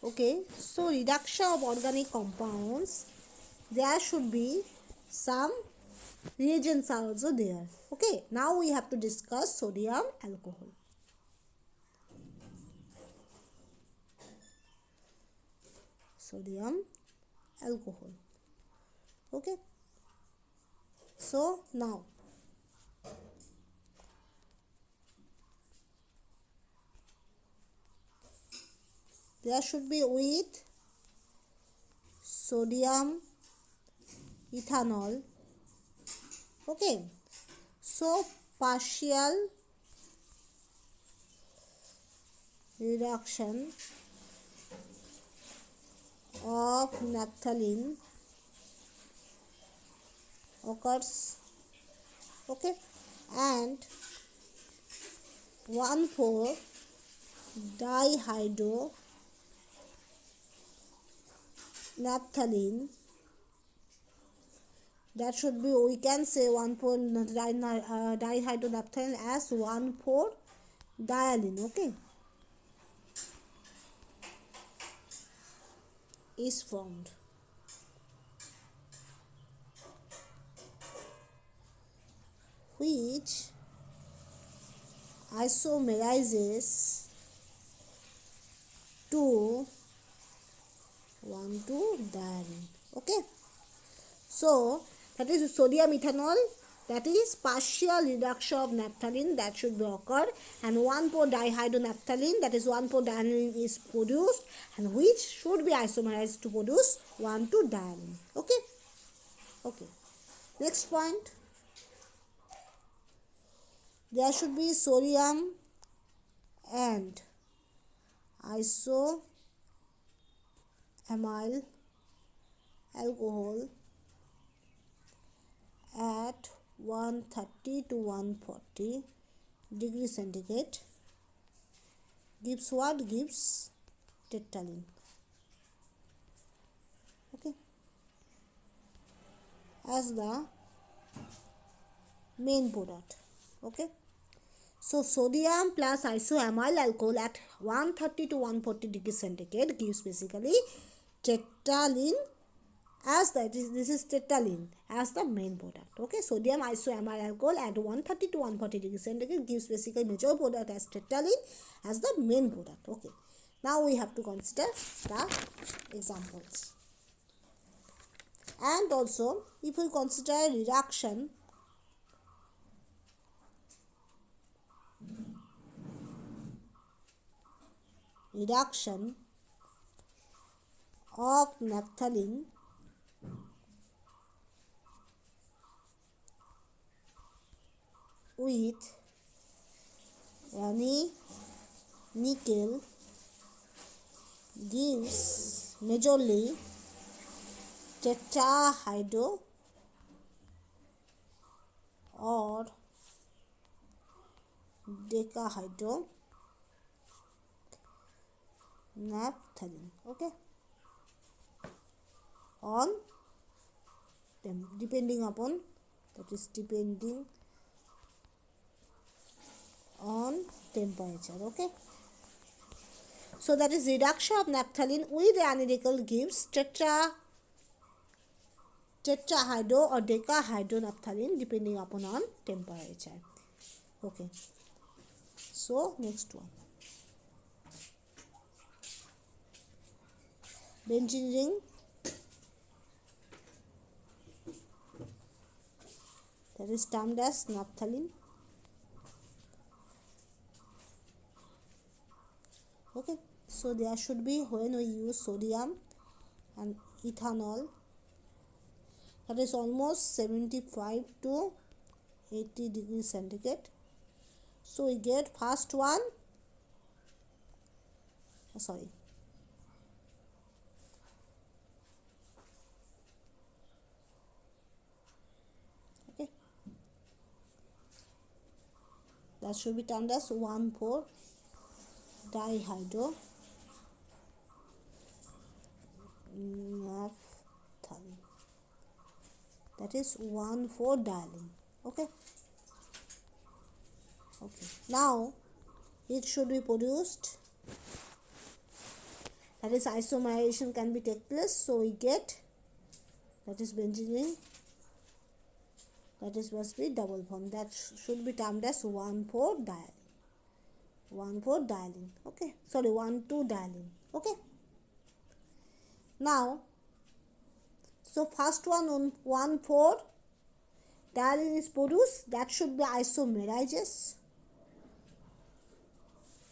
Okay, so reduction of organic compounds, there should be some reagents are also there. Okay, now we have to discuss sodium alcohol. Sodium alcohol. Okay, so now there should be with sodium ethanol. Okay, so partial reduction of naphthalene occurs. Okay, and 1,4 dihydro naphthalene, that should be, we can say 1,4 dihydronaphthalene as 1,4 dialine. Okay, is formed. Which isomerizes to 1,2-dialine. Okay, so that is sodium ethanol, that is partial reduction of naphthalene that should be occurred, and 1,4 dihydronaphthalene, that is 1,4 dialine is produced, and which should be isomerized to produce 1,2-dialine. Okay, okay. Next point, there should be sodium and isoamyl alcohol at 130 to 140 degrees centigrade gives what? Gives tetraline. Okay, as the main product. Okay, so sodium plus isoamyl alcohol at 130 to 140 degrees centigrade gives basically tetraline, as that is, this is tetraline as the main product. Okay, sodium isoamyl alcohol at 130 to 140 degrees centigrade gives basically major product as tetraline as the main product. Okay, now we have to consider the examples. And also, if we consider reduction of naphthalene with nickel gives majorly tetrahydro or decahydro naphthalene. Okay, on them depending upon, that is depending on temperature. Okay, so that is reduction of naphthalene with nickel gives tetrahydro or decahydro naphthalene depending upon on temperature. Okay, so next one, benzene ring, that is termed as naphthalene. Okay, so there should be, when we use sodium and ethanol, that is almost 75 to 80 degrees centigrade. So we get first one, sorry, okay, that should be termed as 1,4 dihydro naphthalene, that is 1,4 dialine. Okay, okay, now it should be produced, that is isomerization can be take place. So we get, that is benzene ring, that is must be double bond, that should be termed as 1,4-dialine. 1,4-dialine. Okay, sorry, 1,2-dialine. Okay. Now, so first one on 1,4-dialine is produced, that should be isomerases.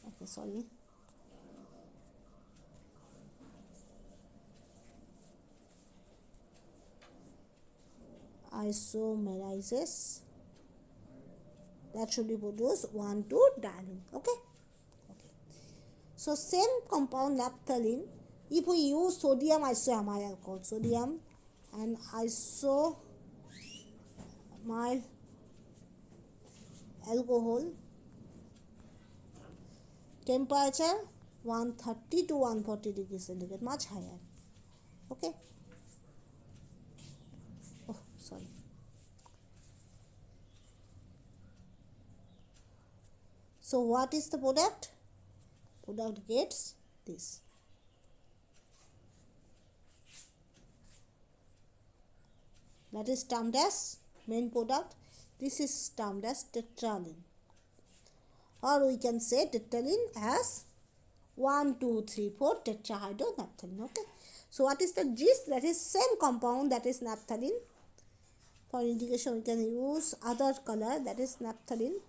Okay, sorry. Isomerizes, that should be produced 1,2-dialine. Okay. So same compound naphthalene, if we use sodium isoamyl alcohol, sodium and isoamyl alcohol, temperature 130 to 140 degrees centigrade, much higher. Okay. Oh, sorry. So what is the product? Product gets this. That is termed as main product. This is termed as tetraline. Or we can say tetraline as 1, 2, 3, 4 tetrahydronaphthalene. Okay. So what is the gist? That is same compound, that is naphthalene. For indication we can use other color, that is naphthalene.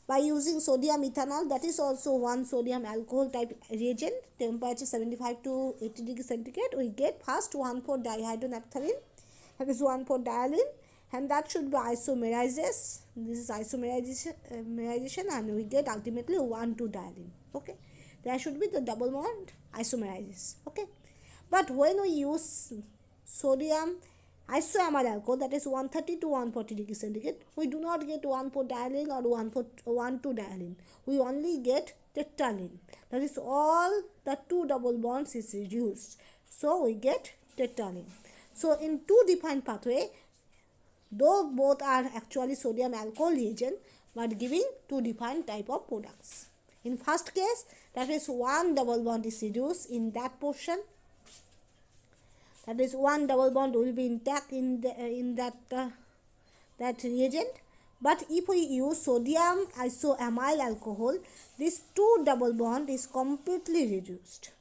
By using sodium ethanol, that is also one sodium alcohol type reagent, temperature 75 to 80 degrees centigrade, we get first 1,4-dihydronaphthalene, that is 1,4-dialine, and that should be isomerizes. This is isomerization, and we get ultimately 1,2-dialine. Okay, there should be the double bond isomerizes. Okay, but when we use sodium isoamyl alcohol, that is 130 to 140 degrees centigrade, we do not get 1,4-dialine or 1,2-dialine. We only get tetraline. That is all the two double bonds is reduced. So we get tetraline. So in two defined pathway, though both are actually sodium alcohol reagent, but giving two defined type of products. In first case, that is one double bond is reduced in that portion. That is one double bond will be intact in that reagent. But if we use sodium isoamyl alcohol, this two double bond is completely reduced.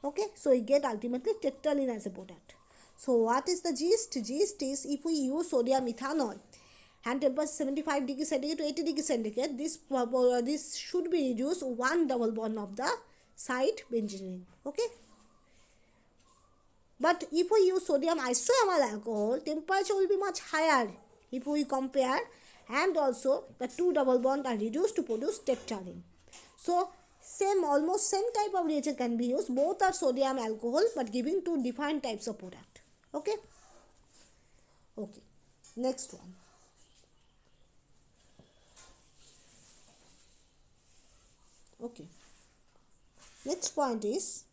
Okay, so we get ultimately tetraline as a product. So what is the gist? Gist is, if we use sodium ethanol and temperature 75 degrees centigrade to 80 degrees centigrade, this should be reduced one double bond of the side benzene ring. Okay. But if we use sodium isoamyl alcohol, temperature will be much higher if we compare, and also the two double bonds are reduced to produce tetraline. So almost same type of reagent can be used. Both are sodium alcohol, but giving two defined types of product. Okay. Okay. Next one. Okay. Next point is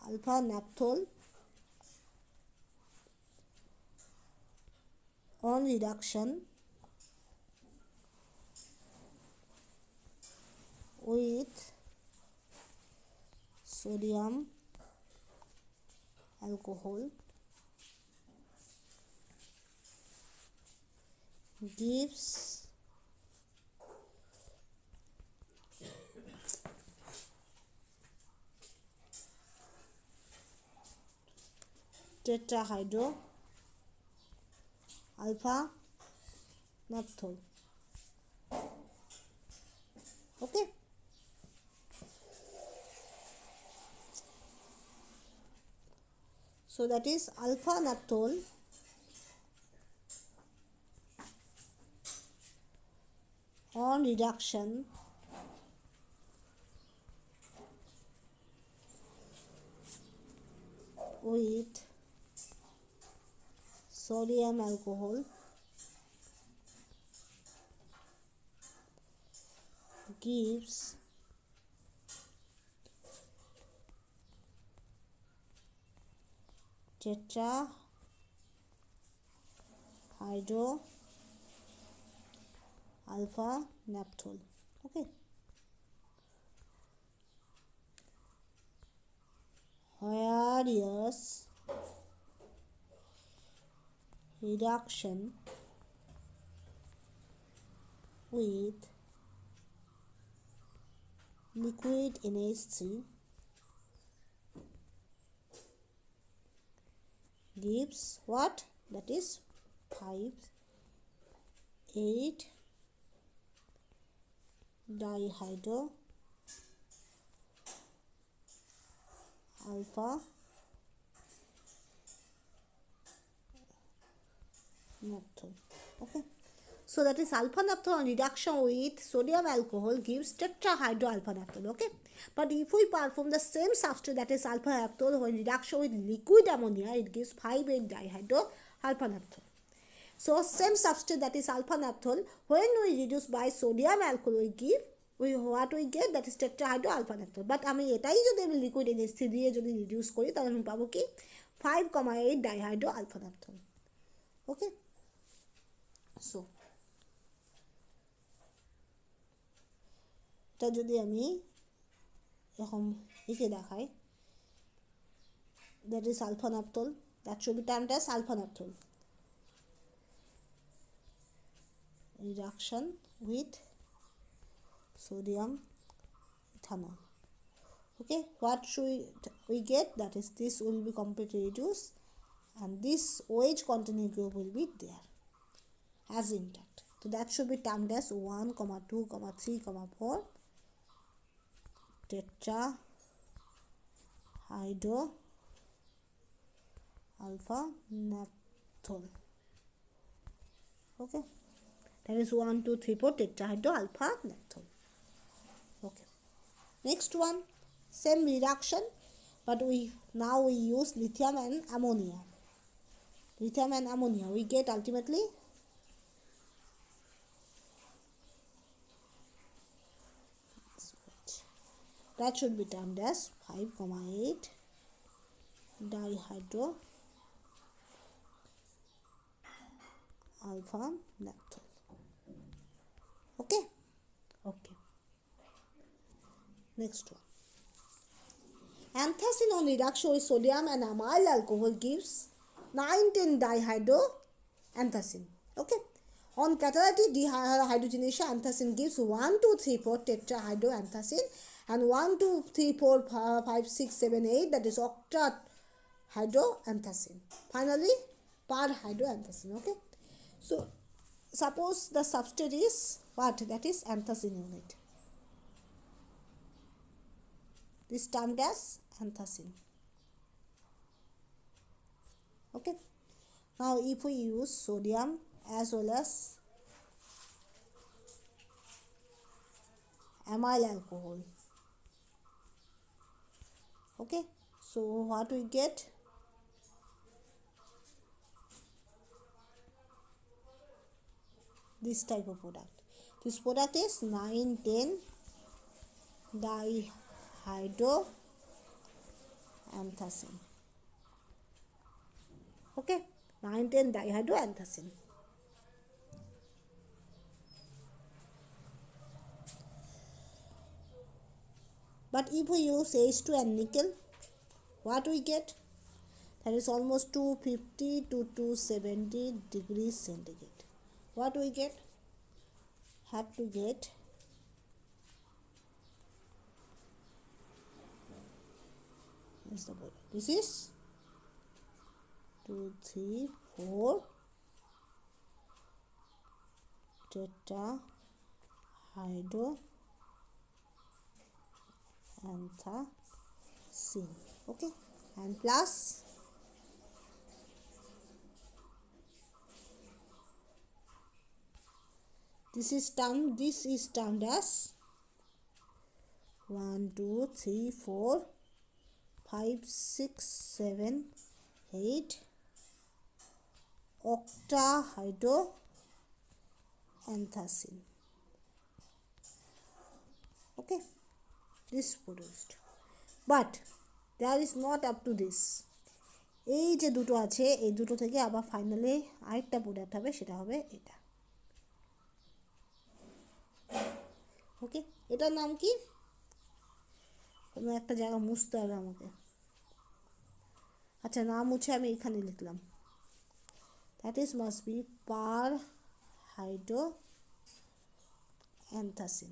alpha naphthol on reduction with sodium alcohol gives tetrahydro alpha naphthol. Okay. So that is alpha naphthol on reduction with sodium alcohol gives tetrahydro alpha naphthol. Okay. aqueous reduction with liquid NH3 gives what? That is 5,8 dihydro alpha naphthol. Okay, so that is alpha naphthol reduction with sodium alcohol gives tetrahydro alpha naphthol. Okay, but if we perform the same substrate, that is alpha naphthol, when reduction with liquid ammonia, it gives 5,8 dihydro alpha naphthol. So same substrate, that is alpha naphthol, when we reduce by sodium alcohol, what we get, that is tetrahydro alpha naphthol. But আমি এটাই যদি আমি liquid NH3 দিয়ে যদি reduce করি তাহলে আমি পাবো কি 5,8 ডাইহাইড্রো আলফা নাফথল। ওকে, সো এটা যদি আমি এরকম লিখে দেখাই, that is alpha naphthol, that should be termed as alpha naphthol reduction with sodium ethanol. Okay, what should we get? That is, this will be completely reduced and this OH containing group will be there as intact. So that should be termed as 1, 2, 3, 4 tetrahydro alpha naphthol. Okay, that is 1, 2, 3, 4 tetrahydro alpha naphthol. Okay, next one, same reduction, but now we use lithium and ammonia. Lithium and ammonia, we get ultimately that should be termed as 5,8 dihydro alpha naphthol. Okay, okay, next one, anthracene on reduction with sodium and amyl alcohol gives 19 dihydro anthracene. Okay, on catalytic dehydrogenation, anthracene gives 1, 2, 3, 4 tetrahydro anthracene and 1, 2, 3, 4, 5, 6, 7, 8, that is octat hydro anthracene. Finally, par hydro anthracene. Okay, so suppose the substrate is what? That is anthracene unit. This termed as anthracene. Okay, now if we use sodium as well as amyl alcohol, okay, so what we get? This type of product. This product is 9,10 dihydro anthracene. Okay, 9,10 dihydro anthracene. But if we use H2 and nickel, what we get? That is almost 250 to 270 degrees centigrade. What we get? Have to get this is 2, 3, 4 tetrahydro anthracene. Okay, and plus this is termed as 1, 2, 3, 4, 5, 6, 7, 8 octahydro anthracene. Okay, this produced, but there is not up to this. এই যে দুটো আছে, এই দুটো থেকে আবার finally আরেকটা product হবে, সেটা হবে এটা। ওকে, এটার নাম কি? কোনো একটা জায়গা মুছতে হবে আমাকে। আচ্ছা না মুছে আমি এখানে লিখলাম, that is must be perhydroanthracene.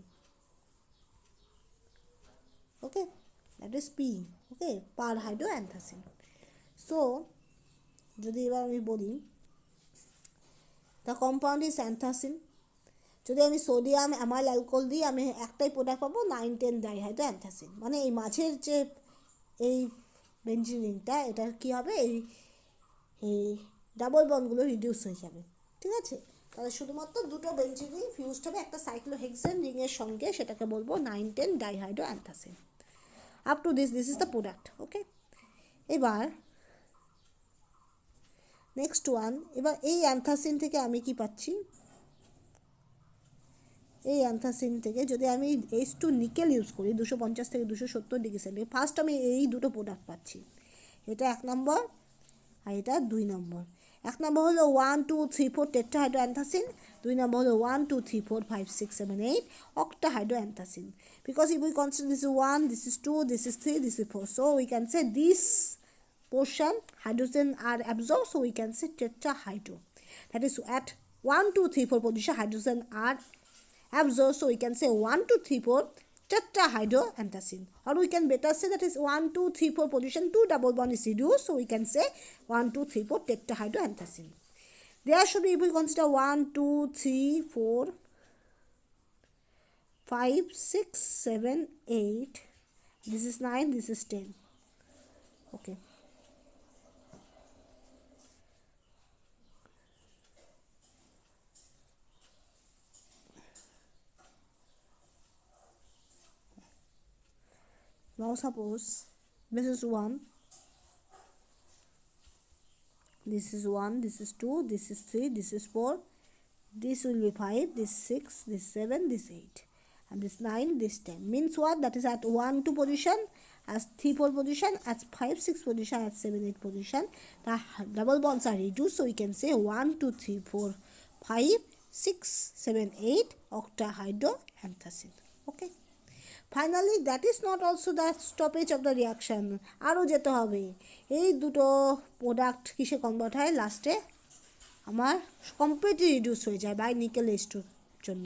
Okay, that is P. Okay, perhydroanthracene. So যদি এবার আমি বলি দ্য কম্পাউন্ড ইজ অ্যান্থাসিন, যদি আমি সোডিয়াম অ্যামাইল অ্যালকোহল দিই আমি একটাই প্রোডাক্ট পাবো 9,10 ডাইহাইড্রো অ্যান্থাসিন। মানে এই মাঝের যে এই বেঞ্জিন রিংটা এটার কী হবে, এই ডাবল বন্ডগুলো রিডিউস হয়ে যাবে। ঠিক আছে, তাহলে শুধুমাত্র দুটো বেঞ্জিন রিং ফিউজড হবে একটা সাইক্লোহেক্সেন রিংয়ের সঙ্গে, সেটাকে বলবো 9,10 dihydroanthracene. Up to this is the product. Okay, এবার নেক্সট ওয়ান, এবার এই অ্যান্থাসিন থেকে আমি কি পাচ্ছি, এই অ্যান্থাসিন থেকে যদি আমি H2 নিকেল ইউজ করি 250 থেকে 270 ডিগ্রি সেন্টিগ্রেড, ফার্স্ট আমি এই দুটো প্রোডাক্ট পাচ্ছি, এটা 1 নম্বর আর এটা 2 নম্বর। 1 নম্বর হলো 1 2 3 4 টেট্রাহাইড্রো অ্যান্থাসিন, 2 নম্বর হলো 1 2 3 4 5 6 7 8 octahydro anthracene. Because if we consider this is 1, this is 2, this is 3, this is 4, so we can say this portion hydrogen are absorbed, so we can say tetrahydro. That is at 1 2 3 4 position hydrogen are absorbed, so we can say 1 2 3 4 tetrahydro anthracene, or we can better say that is 1 2 3 4 position 2 double bond is reduced, so we can say 1 2 3 4 tetrahydro anthracene. There should be, if we consider 1 2 3 4 5 6 7 8, this is 9, this is 10. Okay, now suppose this is 1, this is 1, this is 2, this is 3, this is 4, this will be 5, this 6, this 7, this 8, and this 9, this 10. Means what? That is at 1 2 position, at 3 4 position, at 5 6 position, at 7 8 position the double bonds are reduced, so we can say 1 2 3 4 5 6 7 8 octahydro anthracene. Okay, finally that is not also the stoppage of the reaction, আরও যেতে হবে। এই দুটো product কিসে convert হয়, লাস্টে আমার completely reduce হয়ে যায় বাই নিকেল H2 জন্য।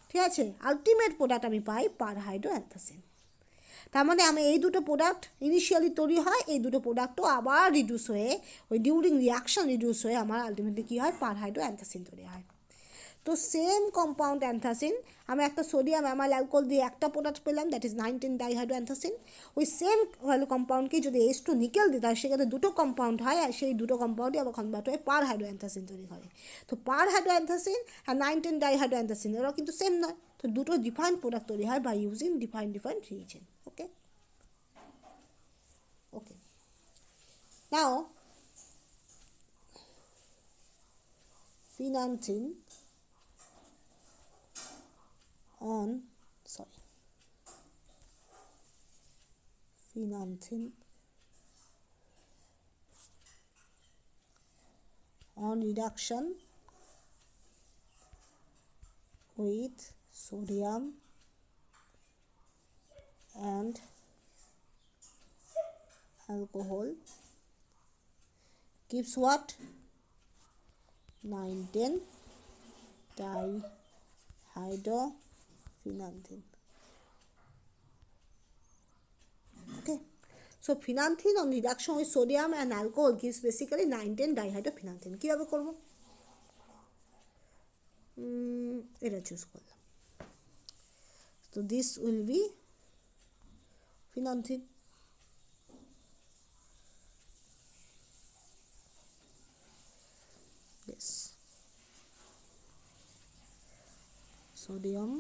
ঠিক আছে, আলটিমেট প্রোডাক্ট আমি পাই পার হাইড্রো অ্যান্থাসিন। তার মানে আমি এই দুটো প্রোডাক্ট ইনিশিয়ালি তৈরি হয়, এই দুটো প্রোডাক্টও আবার রিডিউস হয়ে ওই ডিউরিং রিয়াকশান রিডিউস হয়ে আমার আলটিমেটলি কী হয়, পার হাইড্রো অ্যান্থাসিন তৈরি হয়। তো সেম কম্পাউন্ড অ্যান্থাসিন, আমি একটা সোডিয়াম অ্যামাইল অ্যালকোহল দিয়ে একটা প্রোডাক্ট পেলাম, দ্যাট ইজ 9,10 ডাইহাইড্রো অ্যান্থাসিন। ওই সেম কম্পাউন্ডকে যদি H2 নিকেল দিই তাহলে সেক্ষেত্রে দুটো কম্পাউন্ড হয়, আর সেই দুটো কম্পাউন্ডই আবার কনভার্ট হয়ে পার হাইড্রো অ্যান্থাসিন তৈরি হয়। তো পার হাইড্রো অ্যান্থাসিন আর 9,10 ডাইহাইড্রো অ্যান্থাসিন এরাও কিন্তু সেম নয়, তো দুটো ডিফারেন্ট প্রোডাক্ট তৈরি হয় by using different reagent. Okay, okay, now phenanthin on reduction with sodium and alcohol gives what, 9,10 dihydrophenanthin. Okay, so phenanthin on reduction with sodium and alcohol gives basically 9,10 dihydrophenanthin. কীভাবে করব, এটা choose করলাম, so this will be phenanthin. Yes, sodium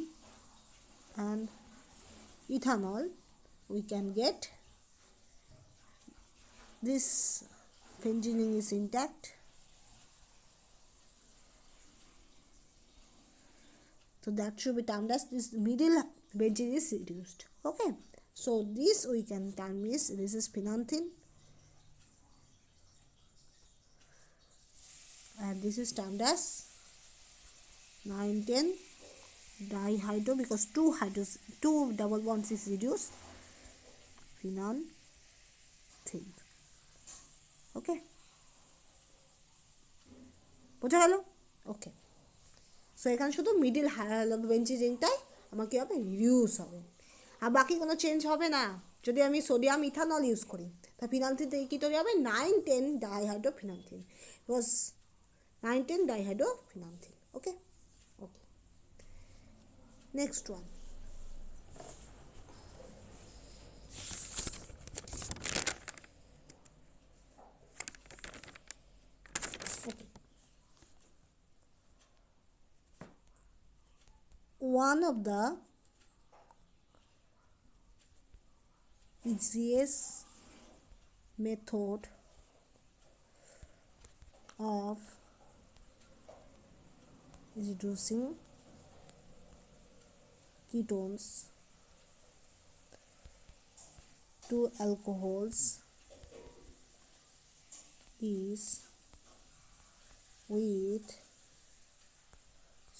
and ethanol, we can get this benzene ring is intact, so that should be termed as this middle benzene is reduced. Okay, so this we can term is, this is phenanthin and this is termed as 9,10 dihydro, because two double bonds is reduced, phenanthin. ওকে, বোঝা গেল? ওকে, so এখানে শুধু middle বেঞ্চি রিংটাই আমার কী হবে, reduce হবে, আর বাকি কোনো চেঞ্জ হবে না। যদি আমি সোডিয়াম ইথানল ইউজ করি তা ফিনালথিন থেকে কী তৈরি হবে, 9,10 dihydrophenanthrene, because 9,10 dihydrophenanthrene. Okay, okay, next one. One of the easiest method of reducing ketones to alcohols is with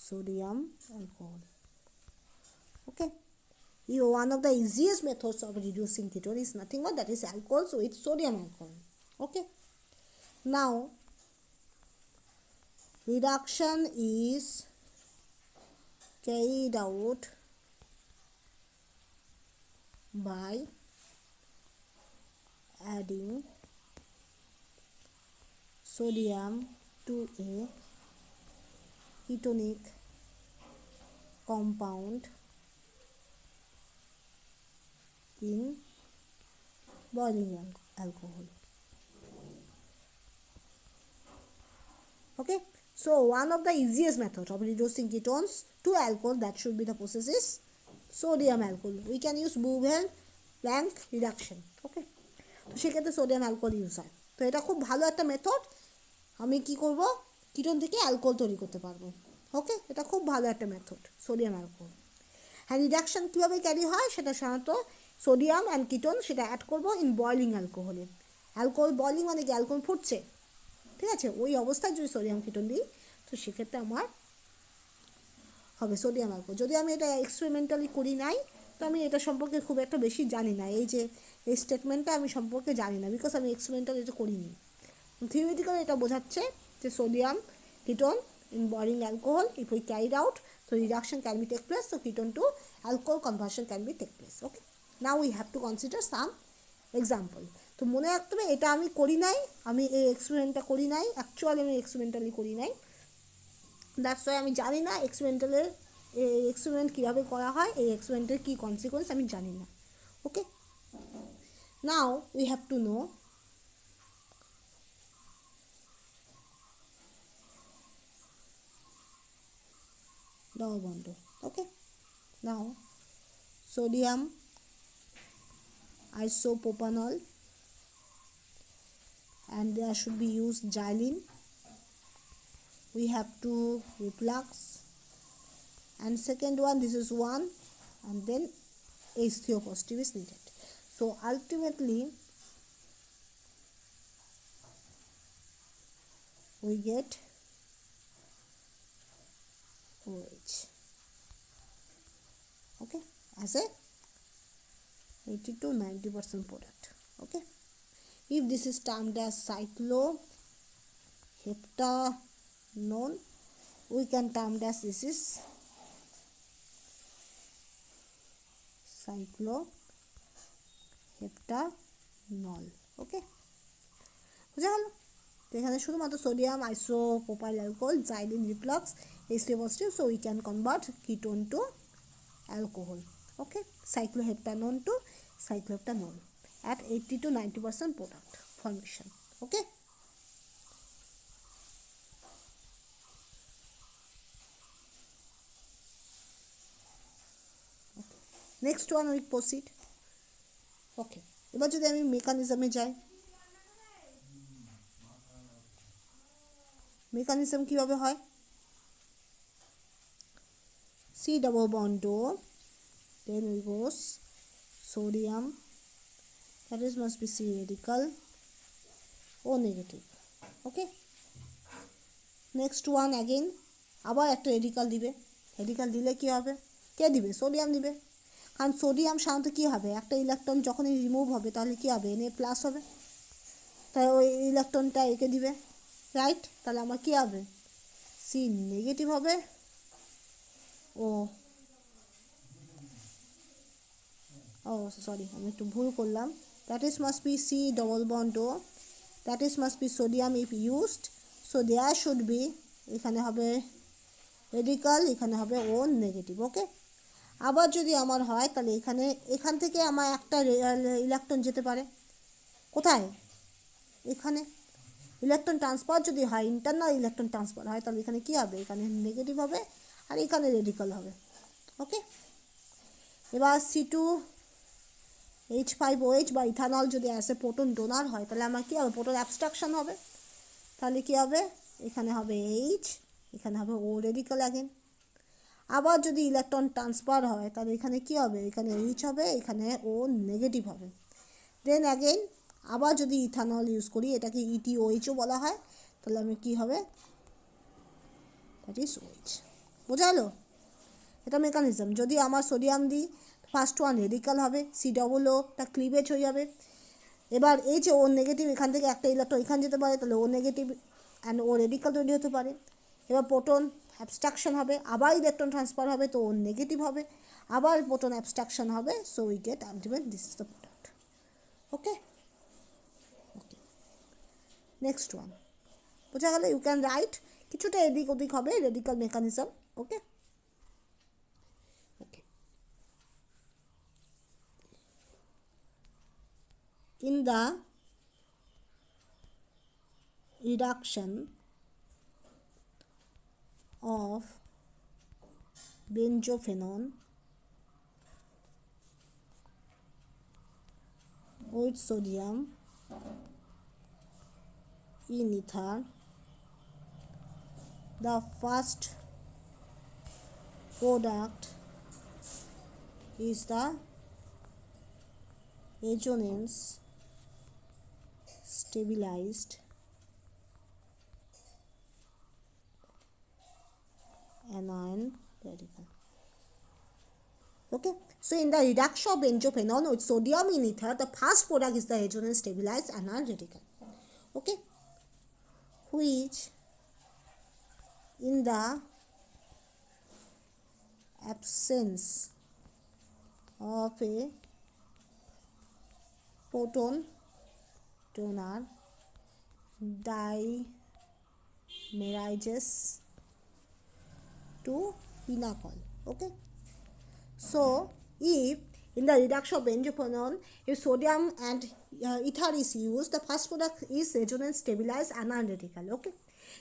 sodium alcohol. Okay, one of the easiest methods of reducing ketone is nothing but that is alcohols with sodium alcohol. Okay, now reduction is carried out by adding sodium to a ketonic compound in boiling alcohol. Okay, so one of the easiest methods of reducing ketones to alcohol, that should be the process, is sodium alcohol. We can use Bouvet-Planck reduction. Okay, তো সেক্ষেত্রে sodium alcohol use হয়। তো এটা খুব ভালো একটা method, আমি কি করব, কিটোন থেকে অ্যালকোহল তৈরি করতে পারবো। ওকে, এটা খুব ভালো একটা মেথড সোডিয়াম অ্যালকোহল। হ্যাঁ, রিডাকশান কীভাবে ক্যারি হয় সেটা সাধারণত সোডিয়াম অ্যান্ড কিটোন সেটা অ্যাড করবো ইন বয়লিং অ্যালকোহলে। অ্যালকোহল বয়লিং মানে কি, অ্যালকোহল ফুটছে, ঠিক আছে, ওই অবস্থায় যদি সোডিয়াম কিটোন দিই তো সেক্ষেত্রে আমার হবে সোডিয়াম অ্যালকোহল। যদি আমি এটা এক্সপেরিমেন্টালি করি নাই তো আমি এটা সম্পর্কে খুব একটা বেশি জানি না, এই যে এই স্টেটমেন্টটা আমি সম্পর্কে জানি না, বিকজ আমি এক্সপেরিমেন্টালি এটা করিনি। থিওরিটিক্যালি এটা বোঝাচ্ছে যে sodium ketone in boiling alcohol, if we carried out, so reduction can be take place, so ketone to alcohol conversion can be take place. Okay, now we have to consider some example. তো মনে রাখতে হবে এটা আমি করি নাই, আমি এই এক্সপেরিমেন্টটা করি নাই, অ্যাকচুয়ালি আমি এক্সপেরিমেন্টালি করি নাই, দ্যাটস ওয়াই আমি জানি না এক্সপেরিমেন্টালের এক্সপেরিমেন্ট কীভাবে করা হয়, এই এক্সপেরিমেন্টের কী কনসিকোয়েন্স আমি জানি না। Okay, now we have to know double bond. Okay, now sodium isopropanol, and there should be used xylene. We have to reflux, and second one, this is one, and then H3O positive is needed. So ultimately we get OH. Okay, as a 80 to 90% product. Okay, if this is termed as cycloheptanone, we can term as this is cycloheptanol. Okay, বুঝা গেল? তো এখানে শুধুমাত্র sodium isopropyl alcohol, xylene reflux, H3 positive, so we can convert ketone to alcohol. Okay, cycloheptanone to cycloheptanol at 80 to 90% product formation. Okay, next one we proceed. Okay, এবার যদি আমি মেকানিজমে যাই, mechanism কীভাবে হয়, C double bond O, then we goes sodium, that is must be C radical, O negative. Okay, next one again আবার একটা radical দিবে, radical দিলে কী হবে, কে দিবে, সোডিয়াম দিবে, কারণ সোডিয়াম সাধারণত কী হবে, একটা ইলেকট্রন যখনই রিমুভ হবে তাহলে কী হবে, Na প্লাস হবে, তাই ওই ইলেকট্রনটা এঁকে দিবে, রাইট? তাহলে আমার কী হবে, সি নেগেটিভ হবে, ও ও সরি আমি একটু ভুল করলাম, that is must be C double bond O, that is must be sodium if used, so there should be, এখানে হবে রেডিকাল, এখানে হবে ও নেগেটিভ, ওকে? আবার যদি আমার হয় তাহলে এখান থেকে আমার একটা ইলেকট্রন যেতে পারে কোথায়, এখানে। ইলেকট্রন ট্রান্সফার যদি হয়, ইন্টারনাল ইলেকট্রন ট্রান্সফার হয়, তাহলে এখানে কী হবে, এখানে নেগেটিভ হবে আর এখানে রেডিকাল হবে, ওকে? এবার C2H5OH বা ইথানল যদি অ্যাসে প্রোটন ডোনার হয়, তাহলে আমার কী হবে, প্রোটন অ্যাবস্ট্রাকশন হবে, তাহলে কী হবে, এখানে হবে H, এখানে হবে ও রেডিকাল অ্যাগেন। আবার যদি ইলেকট্রন ট্রান্সফার হয়, তাহলে এখানে কী হবে, এখানে H হবে, এখানে ও নেগেটিভ হবে। দেন অ্যাগেন আবার যদি ইথানল ইউজ করি, এটাকে ETOHও বলা হয়, তাহলে আমি কী হবে, দ্যাট ইজ OH। বোঝা গেল? এটা মেকানিজম। যদি আমার সোডিয়াম দিই, ফার্স্ট ওয়ান রেডিকাল হবে, C+O ক্লিভেজ হয়ে যাবে। এবার এই যে ও নেগেটিভ, এখান থেকে একটা ইলেকট্রন এখানে যেতে পারে, তাহলে ও নেগেটিভ অ্যান্ড ও রেডিকাল তৈরি হতে পারে। এবার প্রোটন অ্যাবস্ট্রাকশন হবে, আবার ইলেকট্রন ট্রান্সফার হবে, তো ও নেগেটিভ হবে, আবার প্রোটন অ্যাবস্ট্রাকশন হবে, so we get ultimate this is the product, okay? Okay, next one. বোঝা গেল? ইউ ক্যান রাইট, কিছুটা এদিক ওদিক হবে, radical mechanism, okay? Okay, in the reduction of benzophenone with sodium in ether, the first product is the resonance stabilized anion radical. Okay, so in the reduction of benzophenone with sodium in ether, the first product is the resonance stabilized anion radical, okay, which in the absence of a proton donor dimerizes to pinacol, okay? So if in the reduction of benzophenone, if sodium and ether is used, the first product is resonance stabilized anion radical, okay?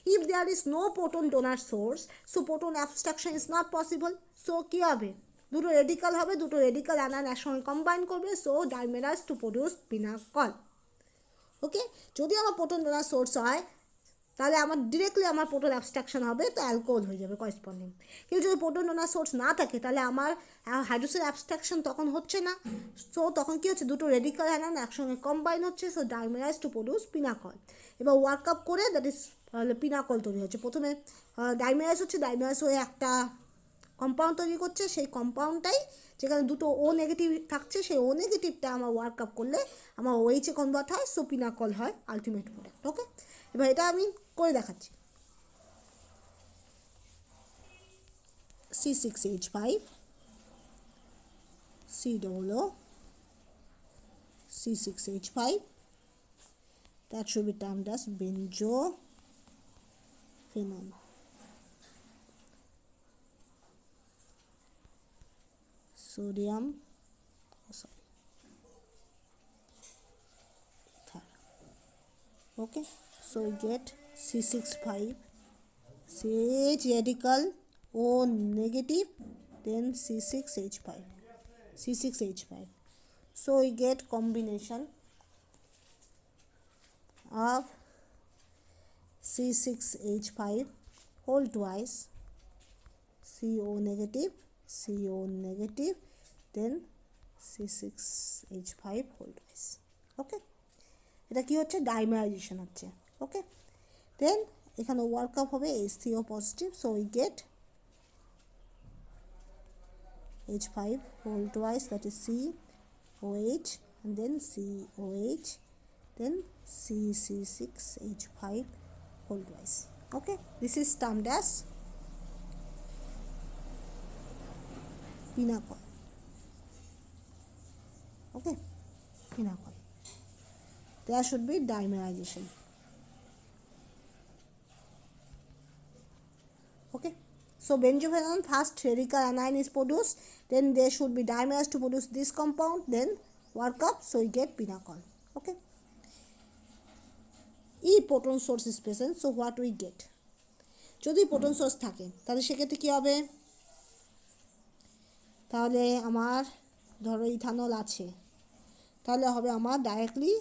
If there is no proton donor source, so proton abstraction is not possible, so কি হবে, দুটো radical হবে, দুটো radical anion একসঙ্গে combine করবে, so ডাইমেরাইজ to produce pinnacle, ওকে? যদি আমার proton donor source হয়, তাহলে আমার ডিরেক্টলি আমার প্রোটন অ্যাবস্ট্রাকশন হবে, তো অ্যালকোহল হয়ে যাবে করেসপন্ডিং। কিন্তু যদি প্রোটন ডোনার সোর্স না থাকে, তাহলে আমার হাইড্রোজেন অ্যাবস্ট্রাকশন তখন হচ্ছে না, সো তখন কী হচ্ছে, দুটো রেডিকাল আয়ন একসঙ্গে কম্বাইন হচ্ছে, সো ডাইমেরাইজ টু প্রডিউস পিনাকল। এবার ওয়ার্ক আপ করে দ্যাট ইজ পিনাকল তৈরি হচ্ছে। প্রথমে ডাইমেরাইজ হচ্ছে, ডাইমেরাইজ হয়ে একটা কম্পাউন্ড তৈরি করছে, সেই কম্পাউন্ডটাই যেখানে দুটো ও নেগেটিভ থাকছে, সেই ও নেগেটিভটা আমার ওয়ার্ক আপ করলে আমার ওএইচে কনভার্ট হয়, সো পিনাকল হয় আলটিমেট প্রোডাক্ট, ওকে? এবার এটা আমি করে দেখাচ্ছি। C6H5 COO C6H5, that should be termed as benzophenone. Sodium, ether, okay? So we get C6H5, CH radical O negative, then C6H5. So we get combination of C6H5 whole twice, CO negative, then C6H5 whole twice, okay? এটা কি হচ্ছে, ডাইমারাইজেশন হচ্ছে, ওকে? দেন এখানে work up হবে H3O positive, so we get H5 whole twice, that is COH, and then COH, then CC6H5 whole twice. Okay, this is termed as pinacol. Okay, pinacol. There should be dimerization. Okay, so benzophenone first spherical anion is produced, then there should be dimers to produce this compound, then work up, so you get pinacol. Okay, if proton source is present, so what we get? যদি proton source থাকে তাহলে সেক্ষেত্রে কি হবে? তাহলে আমার ধরো ethanol আছে, তাহলে হবে আমার directly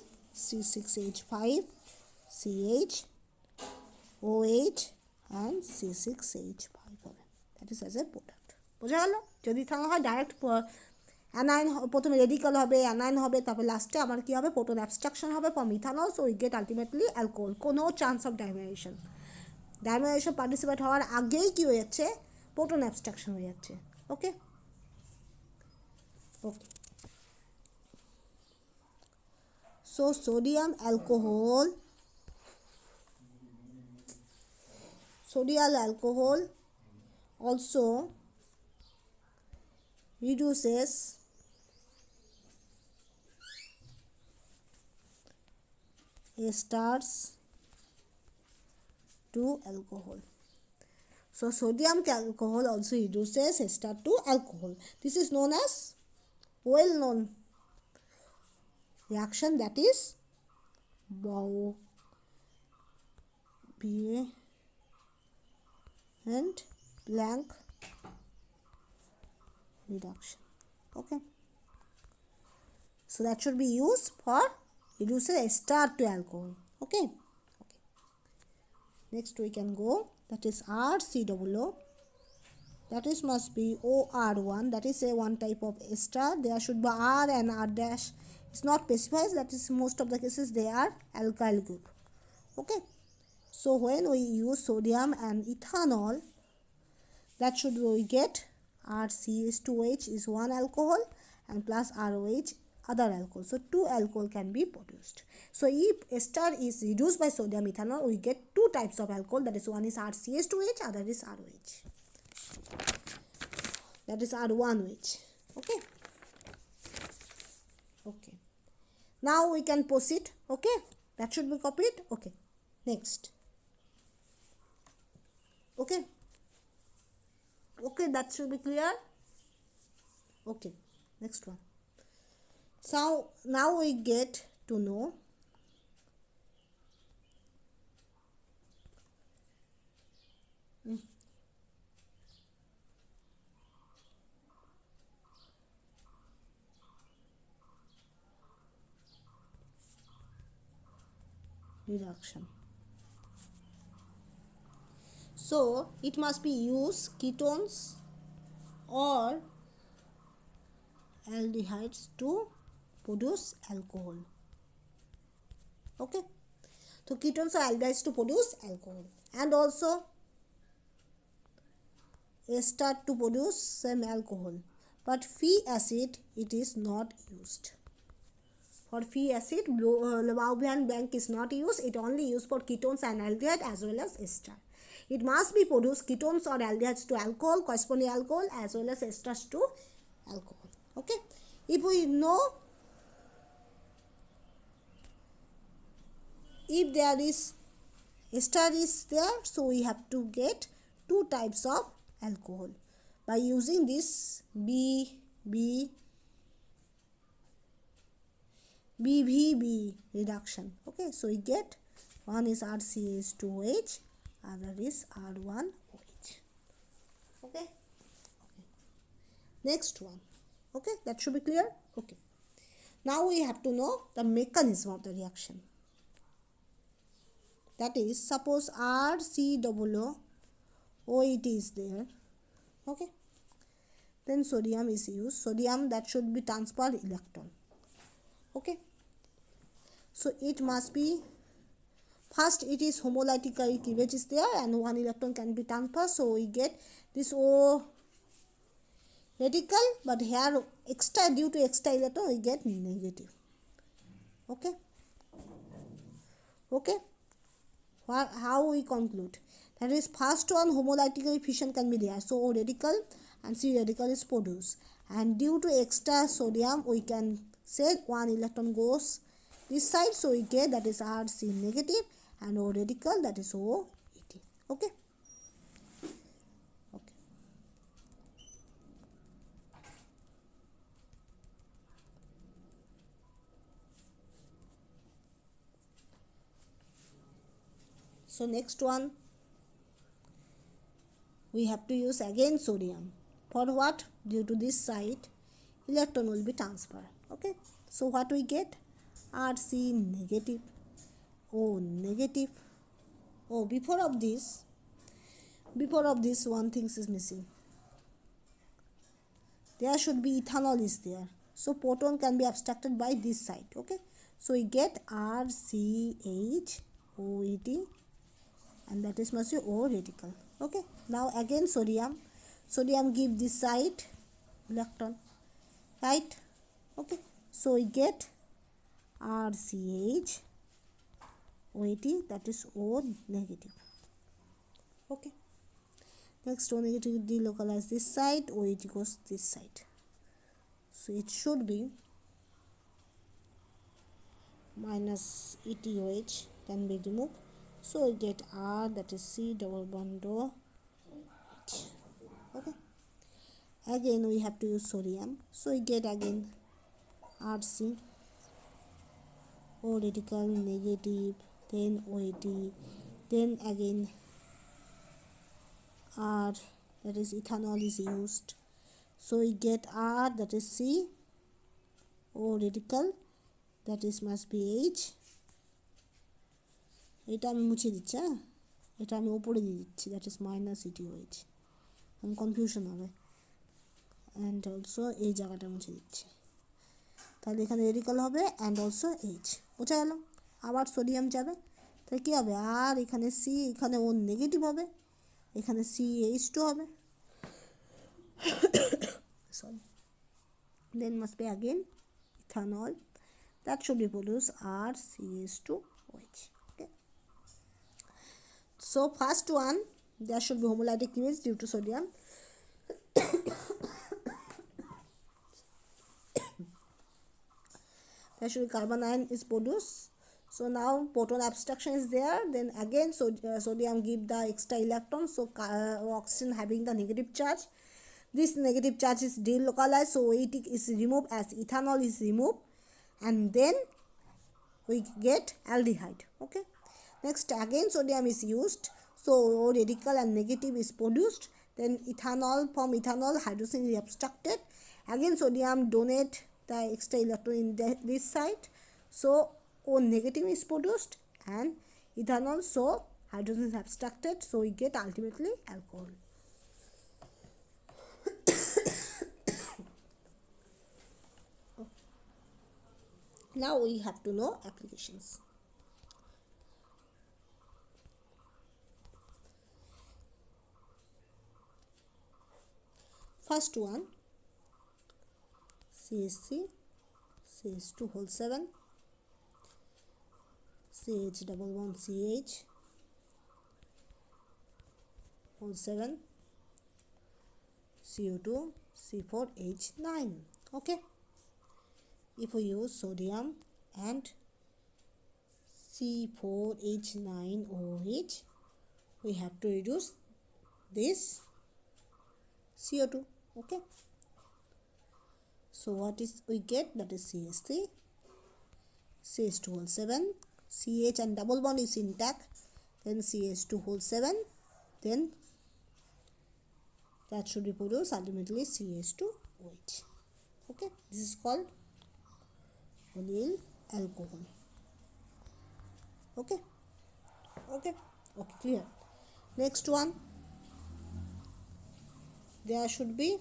C6H5 CH OH and C6H5 হবে, that is as a product. বোঝা গেল? যদি ইথানল হয় ডাইরেক্ট অ্যানাইন, প্রথমে রেডিকাল হবে, অ্যানাইন হবে, তারপর লাস্টে আমার কি হবে? প্রোটন অ্যাবস্ট্রাকশন হবে from ethanol, so we get ultimately alcohol. কোনো চান্স অফ ডাইমেরাইজেশন, ডাইমেরাইজেশন পার্টিসিপেট হওয়ার আগেই কি হয়ে যাচ্ছে? প্রোটন অ্যাবস্ট্রাকশন হয়ে যাচ্ছে। ওকে ওকে, so sodium alcohol also reduces esters to alcohol. So sodium alcohol also reduces ester to alcohol. This is known as well known reaction, that is and blank reduction. Okay, so that should be used for reducing ester to alcohol. Okay, next we can go, that is RCOO, that is must be OR1, that is a one type of ester. There should be R and R dash is not specified, that is most of the cases they are alkyl group. Okay, so when we use sodium and ethanol, that should we get RCH2H is one alcohol and plus ROH other alcohol, so two alcohol can be produced. So if ester is reduced by sodium ethanol, we get two types of alcohol, that is one is RCH2H, other is ROH, that is R1OH. Okay, okay, now we can proceed. Okay, that should be copied. Okay, next. Okay, okay, that should be clear. Okay, next one. So now we get to know reduction. So it must be used ketones or aldehydes to produce alcohol. Okay, so ketones or aldehydes to produce alcohol, and also ester to produce same alcohol, but phi acid it is not used. For phi acid, Wavefunction bank is not used, it only used for ketones and aldehyde as well as ester. It must be produced ketones or aldehydes to alcohol, corresponding alcohol, as well as esters to alcohol. Okay, if we know, if there is ester is there, so we have to get two types of alcohol by using this BVB reduction. Okay, so we get one is RCH2OH, other is R1OH. Okay, next one. Okay, that should be clear. Okay, now we have to know the mechanism of the reaction. That is, suppose RCOO OET is there. Okay, then sodium is used. Sodium, that should be transferred electron. Okay, so it must be, first it is homolytic cleavage is there and one electron can be transferred, so we get this O radical, but here extra, due to extra electron we get negative. Okay, Okay, how we conclude? That is, first one, homolytic efficient can be there. So O radical and C radical is produced. And due to extra sodium, we can say one electron goes this side. So we get that is Rc negative and O radical, that is OET. Okay. Okay. So next one, we have to use again sodium. For what? Due to this side, electron will be transferred. Okay. So what we get? Rc negative, O negative. Oh, before of this, one thing is missing. There should be ethanol is there. So proton can be abstracted by this side. Okay. So we get RCH OET, and that is must be O radical. Okay. Now again sodium. Sodium give this side electron. Right? Okay. So we get RCH OET, that is O negative. Okay. Next, O negative delocalize this side, OET goes this side. So it should be minus ETOH can be removed. So we get R, that is C double bond O H. Okay. Again we have to use sodium. So we get again RC, O radical negative, then OET, then again R, that is ethanol is used. So we get R, that is C, O radical, that is must be H. এটা আমি মুছে দিচ্ছি, হ্যাঁ, এটা আমি উপরে দিয়ে দিচ্ছি, that is minus ETOH, and confusion হবে, and also এই জায়গাটা মুছে দিচ্ছি, তাহলে এখানে রেডিকাল হবে and also H বোঝা গেল। আবার সোডিয়াম যাবে, তাহলে কী হবে, আর এখানে সি, এখানে ও নেগেটিভ হবে, এখানে CH2 হবে, sorry, then must be again ethanol, that should be produced RCH2OH. Okay. So first one, there should be homolytic cleavage due to sodium. There should be carbon ion is produced. So now proton abstraction is there, then again sodium give the extra electron, so oxygen having the negative charge, this negative charge is delocalized, so OET is removed as ethanol is removed, and then we get aldehyde. Okay. Next again sodium is used, so O radical and negative is produced, then ethanol, from ethanol hydrogen is abstracted, again sodium donate the extra electron in this side, so O negative is produced and ethanol, so hydrogen is abstracted, so we get ultimately alcohol. Now we have to know applications. First one, CSC, CH2 whole 7, CH double bond CH whole 7, CO2 C4H9. Okay. If we use sodium and C4H9OH, we have to reduce this CO2. Okay. So what is we get, that is CH3, CH2 whole 7, CH and double bond is intact, then CH2 whole 7, then that should be produced ultimately CH2OH. Okay, this is called allyl alcohol. Okay. Okay. Okay, clear. Next one, there should be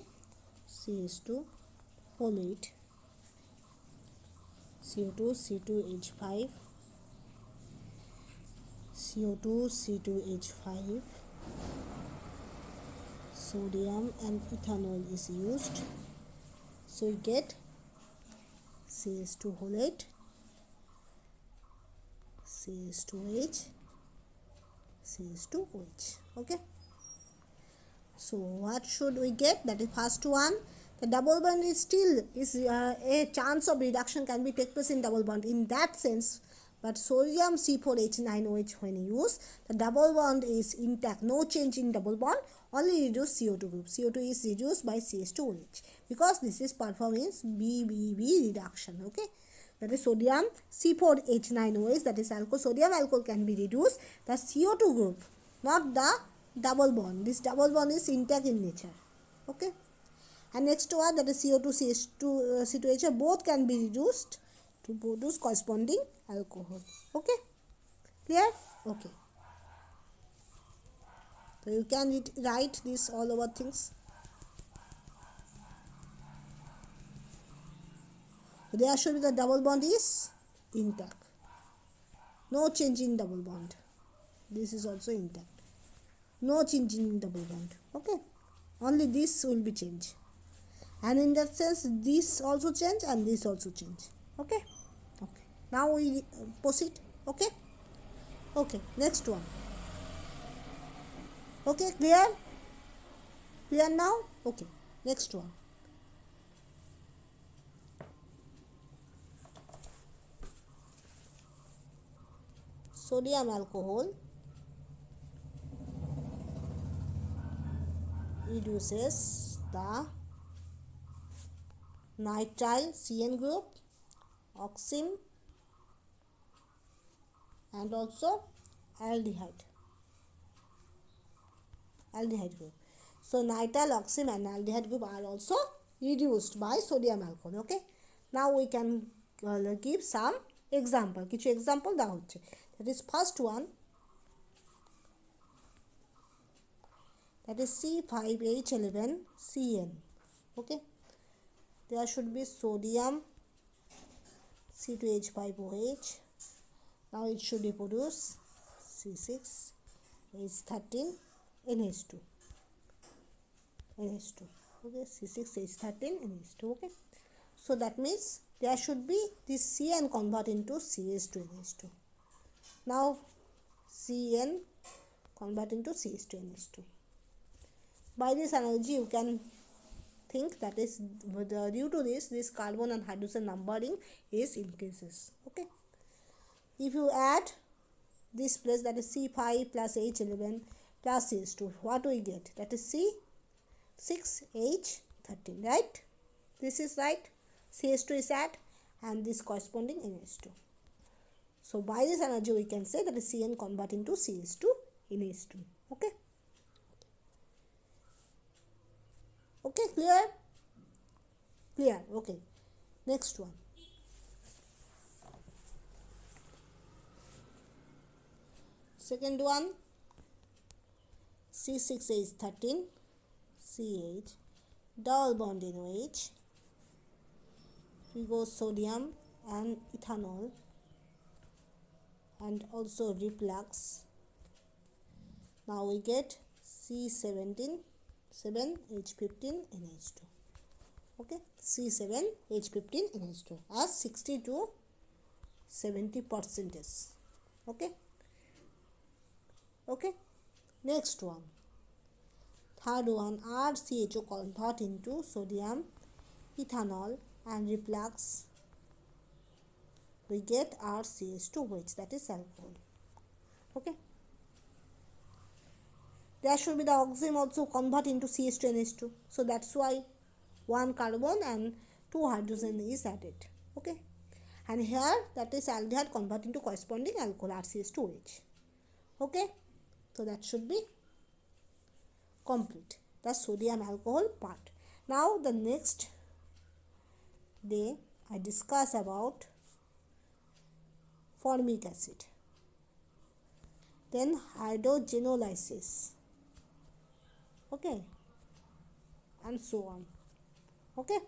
CH2 whole 8, CO2 C2H5, CO2 C2H5, sodium and ethanol is used, so we get CH2 whole 8, CH2H, CH2OH. Okay. So what should we get? That is first one. The double bond is still a chance of reduction can be take place in double bond in that sense. But sodium C4H9OH when used, the double bond is intact, no change in double bond, only reduced CO2 group. CO2 is reduced by CH2OH because this is performing BBB reduction. Okay, that is sodium C4H9OH, that is alcohol. Sodium alcohol can be reduced. The CO2 group, not the double bond. This double bond is intact in nature. Okay, and next one, that is CO2 CH2 C2H, both can be reduced to produce corresponding alcohol. Okay, clear? Okay, so you can write this all over things. So there should be the double bond is intact, no change in double bond. This is also intact, no change in double bond. Okay, only this will be changed, and in that sense this also change and this also change. Okay, okay, now we proceed. Okay, okay, next one. Okay, clear? Clear now? Okay, next one. Sodium alcohol reduces the nitrile CN group, oxime, and also aldehyde group. So nitrile, oxime and aldehyde group are also reduced by sodium alcohol. Okay, now we can give some example. Kichu example da hocche. That is first one, that is C5H11CN. Okay, there should be sodium C2H5OH. Now it should reproduce C6H13NH2. Okay, C6H13NH2. Okay, so that means there should be this CN convert into CH2NH2. Now CN convert into CH2NH2. By this analogy, you can think that is due to this carbon and hydrogen numbering is increases. Okay, if you add this place, that is C5 plus H11 plus CH2, what we get? That is C6H13, right? This is right. CH2 is add and this corresponding NH2. So by this analogy, we can say that is CN convert into CH2 NH2. Okay. Okay, clear? Clear. Okay. Next one. Second one, C6H13 CH, double bond in OH. We go sodium and ethanol and also reflux. Now we get C7H15NH2. Okay, C7H15NH2 as 60 to 70%. Okay. Okay, next one. Third one, RCHO convert into sodium, ethanol and reflux. We get RCH2OH, that is alcohol. Okay. There should be the oxime also convert into CH2NH2. So that's why one carbon and two hydrogen is added. Okay. And here that is aldehyde convert into corresponding alcohol RCH2OH. Okay. So that should be complete, the sodium alcohol part. Now the next day I discuss about formic acid, then hydrogenolysis, okay, and so on. Okay.